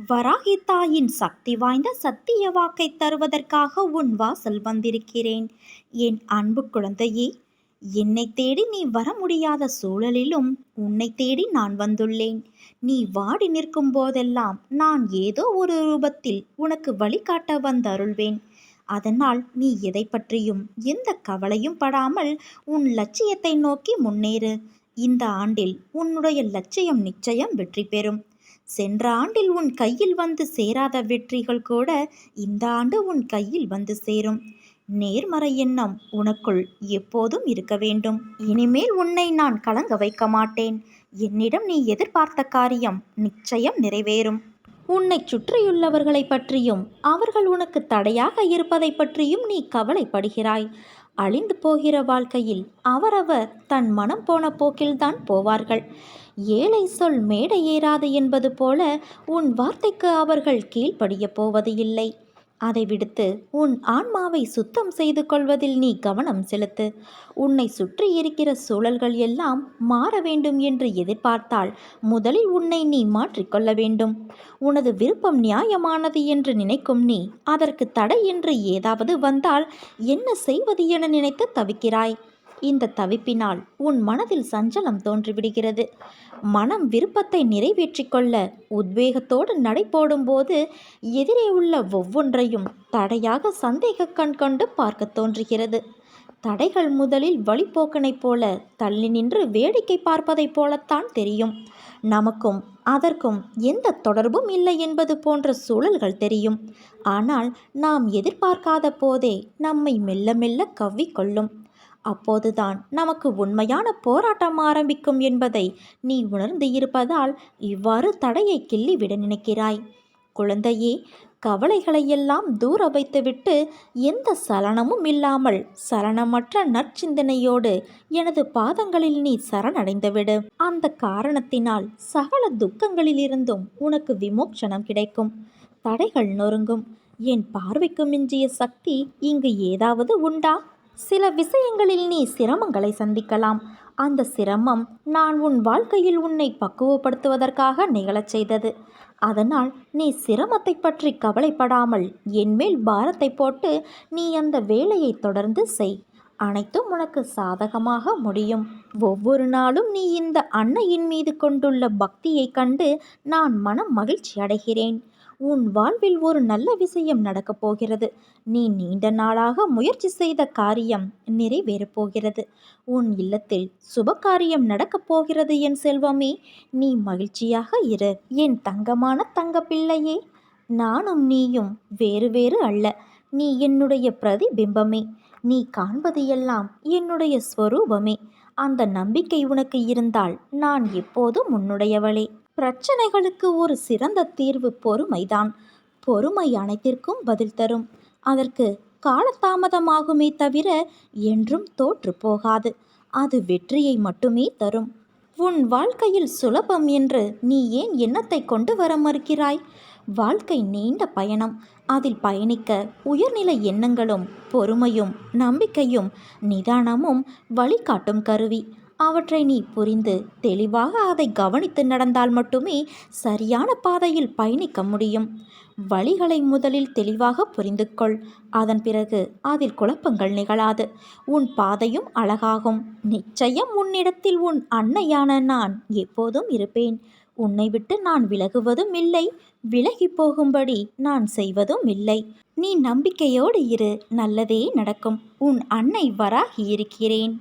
வராகி தாயின் சக்தி வாய்ந்த சத்திய வாக்கை தருவதற்காக உன் வாசல் வந்திருக்கிறேன். என் அன்பு குழந்தையே, என்னை தேடி நீ வர முடியாத சூழலிலும் உன்னை தேடி நான் வந்துள்ளேன். நீ வாடி நிற்கும் போதெல்லாம் நான் ஏதோ ஒரு ரூபத்தில் உனக்கு வழிகாட்ட வந்தருள்வேன். அதனால் நீ எதை பற்றியும் எந்த கவலையும் படாமல் உன் லட்சியத்தை நோக்கி முன்னேறு. இந்த ஆண்டில் உன்னுடைய லட்சியம் நிச்சயம் வெற்றி பெறும். சென்ற ஆண்டில் உன் கையில் வந்து சேராத வெற்றிகள் கூட இந்த ஆண்டு உன் கையில் வந்து சேரும். நேர்மறை எண்ணம் உனக்குள் எப்போதும் இருக்க வேண்டும். இனிமேல் உன்னை நான் கலங்க வைக்க மாட்டேன். என்னிடம் நீ எதிர்பார்த்த காரியம் நிச்சயம் நிறைவேறும். உன்னை சுற்றியுள்ளவர்களை பற்றியும் அவர்கள் உனக்கு தடையாக இருப்பதை பற்றியும் நீ கவலைப்படுகிறாய். அழிந்து போகிற வாழ்க்கையில் அவரவர் தன் மனம் போன போக்கில்தான் போவார்கள். ஏழை சொல் மேடை ஏறாது என்பது போல உன் வார்த்தைக்கு அவர்கள் கீழ்ப்படிய போவது இல்லை. அதை விடுத்து உன் ஆன்மாவை சுத்தம் செய்து கொள்வதில் நீ கவனம் செலுத்து. உன்னை சுற்றி இருக்கிற சூழல்கள் எல்லாம் மாற வேண்டும் என்று எதிர்பார்த்தால் முதலில் உன்னை நீ மாற்றிக்கொள்ள வேண்டும். உனது விருப்பம் நியாயமானது என்று நினைக்கும் நீ அதற்கு தடை என்று ஏதாவது வந்தால் என்ன செய்வது என நினைத்து தவிக்கிறாய். இந்த தவிப்பினால் உன் மனதில் சஞ்சலம் தோன்றிவிடுகிறது. மனம் விருப்பத்தை நிறைவேற்றிக் கொள்ள உத்வேகத்தோடு நடை போடும்போது எதிரே உள்ள ஒவ்வொன்றையும் தடையாக சந்தேக கண் கொண்டு பார்க்க தோன்றுகிறது. தடைகள் முதலில் வழிப்போக்கனைப் போல தள்ளி நின்று வேடிக்கை பார்ப்பதைப் போலத்தான் தெரியும். நமக்கும் அதற்கும் எந்த தொடர்பும் இல்லை என்பது போன்ற சூழல்கள் தெரியும். ஆனால் நாம் எதிர்பார்க்காத போதே நம்மை மெல்ல மெல்ல கவ்விக்கொள்ளும். அப்போதுதான் நமக்கு உண்மையான போராட்டம் ஆரம்பிக்கும் என்பதை நீ உணர்ந்து இருப்பதால் இவ்வாறு தடையை கிள்ளிவிட நினைக்கிறாய். குழந்தையே, கவலைகளையெல்லாம் தூர வைத்துவிட்டு எந்த சலனமும் இல்லாமல் சலனமற்ற நற்சிந்தனையோடு எனது பாதங்களில் நீ சரணடைந்துவிடு. அந்த காரணத்தினால் சகல துக்கங்களிலிருந்தும் உனக்கு விமோச்சனம் கிடைக்கும். தடைகள் நொறுங்கும். என் பார்வைக்கு மிஞ்சிய சக்தி இங்கு ஏதாவது உண்டா? சில விஷயங்களில் நீ சிரமங்களை சந்திக்கலாம். அந்த சிரமம் நான் உன் வாழ்க்கையில் உன்னை பக்குவப்படுத்துவதற்காக நிகழச் செய்தது. அதனால் நீ சிரமத்தை பற்றி கவலைப்படாமல் என்மேல் பாரத்தை போட்டு நீ அந்த வேலையை தொடர்ந்து செய். அனைத்தும் உனக்கு சாதகமாக முடியும். ஒவ்வொரு நாளும் நீ இந்த அன்னையின் மீது கொண்டுள்ள பக்தியை கண்டு நான் மனம் மகிழ்ச்சி அடைகிறேன். உன் வாழ்வில் ஒரு நல்ல விஷயம் நடக்கப் போகிறது. நீ நீண்ட நாளாக முயற்சி செய்த காரியம் நிறைவேறப் போகிறது. உன் இல்லத்தில் சுப காரியம் நடக்கப் போகிறது. என் செல்வமே, நீ மகிழ்ச்சியாக இரு. என் தங்கமான தங்க பிள்ளையே, நானும் நீயும் வேறு வேறு அல்ல. நீ என்னுடைய பிரதிபிம்பமே. நீ காண்பது எல்லாம் என்னுடைய ஸ்வரூபமே. அந்த நம்பிக்கை உனக்கு இருந்தால் நான் எப்போதும் உன்னுடையவளே. பிரச்சனைகளுக்கு ஒரு சிறந்த தீர்வு பொறுமைதான். பொறுமை அனைத்திற்கும் பதில் தரும். அதற்கு காலதாமதமாகுமே தவிர என்றும் தோற்று போகாது. அது வெற்றியை மட்டுமே தரும். உன் வாழ்க்கையில் சுலபம் என்று நீ ஏன் எண்ணத்தை கொண்டு வர மறுக்கிறாய்? வாழ்க்கை நீண்ட பயணம். அதில் பயணிக்க உயர்நிலை எண்ணங்களும் பொறுமையும் நம்பிக்கையும் நிதானமும் வழிகாட்டும் கருவி. அவற்றை நீ புரிந்து தெளிவாக அதை கவனித்து நடந்தால் மட்டுமே சரியான பாதையில் பயணிக்க முடியும். வழிகளை முதலில் தெளிவாக புரிந்து கொள். அதன் பிறகு அதில் குழப்பங்கள் நிகழாது. உன் பாதையும் அழகாகும். நிச்சயம் உன்னிடத்தில் உன் அன்னையான நான் எப்போதும் இருப்பேன். உன்னை விட்டு நான் விலகுவதும் இல்லை, விலகி போகும்படி நான் செய்வதும் இல்லை. நீ நம்பிக்கையோடு இரு. நல்லதே நடக்கும். உன் அன்னை வராகி இருக்கிறேன்.